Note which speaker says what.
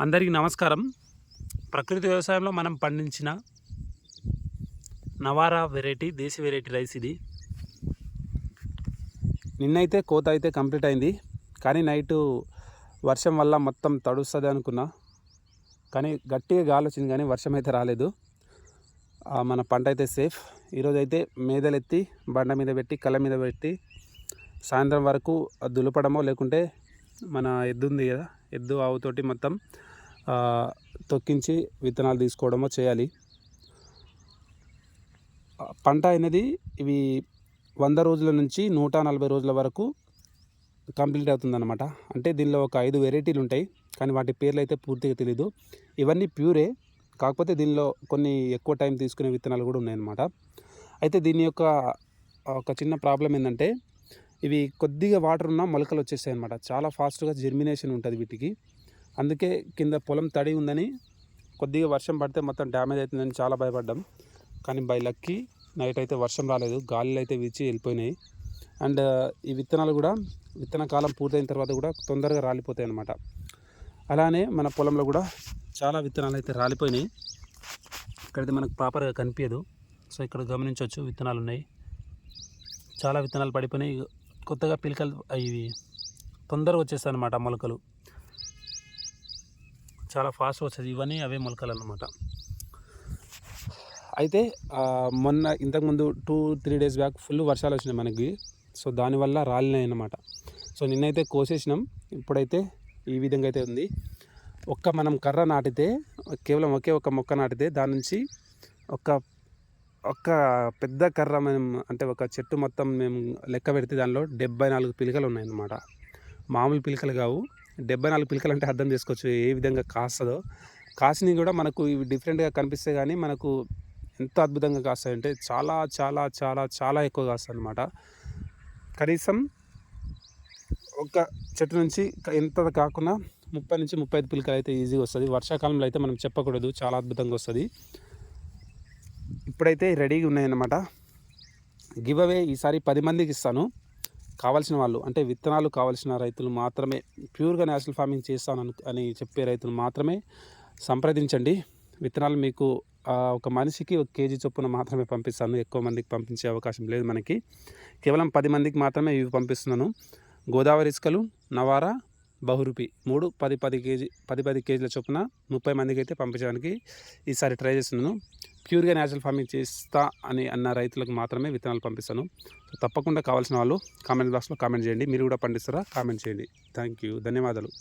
Speaker 1: అందరికీ నమస్కారం. ప్రకృతి వ్యవసాయంలో మనం పండించిన నవారా వెరైటీ, దేశీ వెరైటీ రైస్ ఇది. నిన్నైతే కోత అయితే కంప్లీట్ అయింది, కానీ నైటు వర్షం వల్ల మొత్తం తడుస్తుంది అనుకున్నా, కానీ గట్టిగా గాలి వచ్చింది, కానీ వర్షం అయితే రాలేదు. మన పంట అయితే సేఫ్. ఈరోజు అయితే మేదలెత్తి బండ మీద పెట్టి, కళ్ళ మీద పెట్టి సాయంత్రం వరకు దులపడమో, లేకుంటే మన ఎద్దు ఉంది కదా, ఎద్దు ఆవుతోటి మొత్తం తొక్కించి విత్తనాలు తీసుకోవడమో చేయాలి. పంట అనేది ఇవి 100 రోజుల నుంచి 140 రోజుల వరకు కంప్లీట్ అవుతుందన్నమాట. అంటే దీనిలో ఒక 5 వెరైటీలు ఉంటాయి, కానీ వాటి పేర్లు అయితే పూర్తిగా తెలీదు. ఇవన్నీ ప్యూరే, కాకపోతే దీనిలో కొన్ని ఎక్కువ టైం తీసుకునే విత్తనాలు కూడా ఉన్నాయన్నమాట. అయితే దీని యొక్క ఒక చిన్న ప్రాబ్లం ఏంటంటే, ఇవి కొద్దిగా వాటర్ ఉన్న మొలకలు వచ్చేస్తాయి అన్నమాట. చాలా ఫాస్ట్గా జెర్మినేషన్ ఉంటుంది వీటికి. అందుకే కింద పొలం తడి ఉందని, కొద్దిగా వర్షం పడితే మొత్తం డ్యామేజ్ అవుతుందని చాలా భయపడ్డాం. కానీ బై లక్కీ నైట్ అయితే వర్షం రాలేదు, గాలిలో అయితే వీచి వెళ్ళిపోయినాయి. అండ్ ఈ విత్తనాలు కూడా విత్తన కాలం పూర్తయిన తర్వాత కూడా తొందరగా రాలిపోతాయి అన్నమాట. అలానే మన పొలంలో కూడా చాలా విత్తనాలు అయితే రాలిపోయినాయి. ఇక్కడైతే మనకు ప్రాపర్గా కనిపించదు, సో ఇక్కడ గమనించవచ్చు విత్తనాలు ఉన్నాయి. చాలా విత్తనాలు పడిపోయినాయి. కొత్తగా పిలకలు ఇవి తొందరగా వచ్చేస్తాయి అన్నమాట. మొలకలు చాలా ఫాస్ట్గా వచ్చేది. ఇవన్నీ అవే మొలకలు అన్నమాట. అయితే ఇంతకుముందు 2-3 డేస్ బ్యాక్ ఫుల్ వర్షాలు వచ్చినాయి మనకి, సో దానివల్ల రాలినాయి అన్నమాట. సో నిన్నైతే కోసేసినాం. ఇప్పుడైతే ఈ విధంగా అయితే ఉంది. మనం కర్ర నాటితే, కేవలం ఒక మొక్క నాటితే దాని నుంచి ఒక పెద్ద కర్ర అంటే ఒక చెట్టు మొత్తం మేము లెక్క పెడితే దానిలో 74 పిలకలు ఉన్నాయన్నమాట. మామూలు పిలకలు కావు. 74 పిలకలు అంటే అర్థం చేసుకోవచ్చు ఏ విధంగా కాస్తుందో. కాసినవి కూడా మనకు ఇవి డిఫరెంట్గా కనిపిస్తే కానీ మనకు ఎంత అద్భుతంగా కాస్తాయంటే చాలా చాలా చాలా చాలా ఎక్కువ కాస్తాయి అన్నమాట. కనీసం ఒక చెట్టు నుంచి ఎంత కాకుండా 30 నుంచి 35 పిలకలు అయితే ఈజీగా వస్తుంది. వర్షాకాలంలో అయితే మనం చెప్పకూడదు, చాలా అద్భుతంగా వస్తుంది. ఇప్పుడైతే రెడీగా ఉన్నాయన్నమాట. గివ్ అవే ఈసారి 10 మందికి ఇస్తాను. కావాల్సిన వాళ్ళు, అంటే విత్తనాలు కావాల్సిన రైతులు మాత్రమే, ప్యూర్గా నేచురల్ ఫార్మింగ్ చేస్తాను అని చెప్పే రైతులు మాత్రమే సంప్రదించండి. విత్తనాలు మీకు ఒక మనిషికి 1 కేజీ చొప్పున మాత్రమే పంపిస్తాను. ఎక్కువ మందికి పంపించే అవకాశం లేదు మనకి. కేవలం 10 మందికి మాత్రమే ఇవి పంపిస్తున్నాను. గోదావరి ఇసుకలు, నవారా, బహురూపి 3 10 కేజీల చొప్పున 30 మందికి అయితే పంపించడానికి ఈసారి ట్రై చేస్తున్నాను. ప్యూర్గా నేచురల్ ఫార్మింగ్ చేస్తా అన్న రైతులకు మాత్రమే విత్తనాలు పంపిస్తాను. సో తప్పకుండా కావాల్సిన వాళ్ళు కామెంట్ బాక్స్లో కామెంట్ చేయండి. మీరు కూడా పండిస్తారా? కామెంట్ చేయండి. థ్యాంక్ యూ, ధన్యవాదాలు.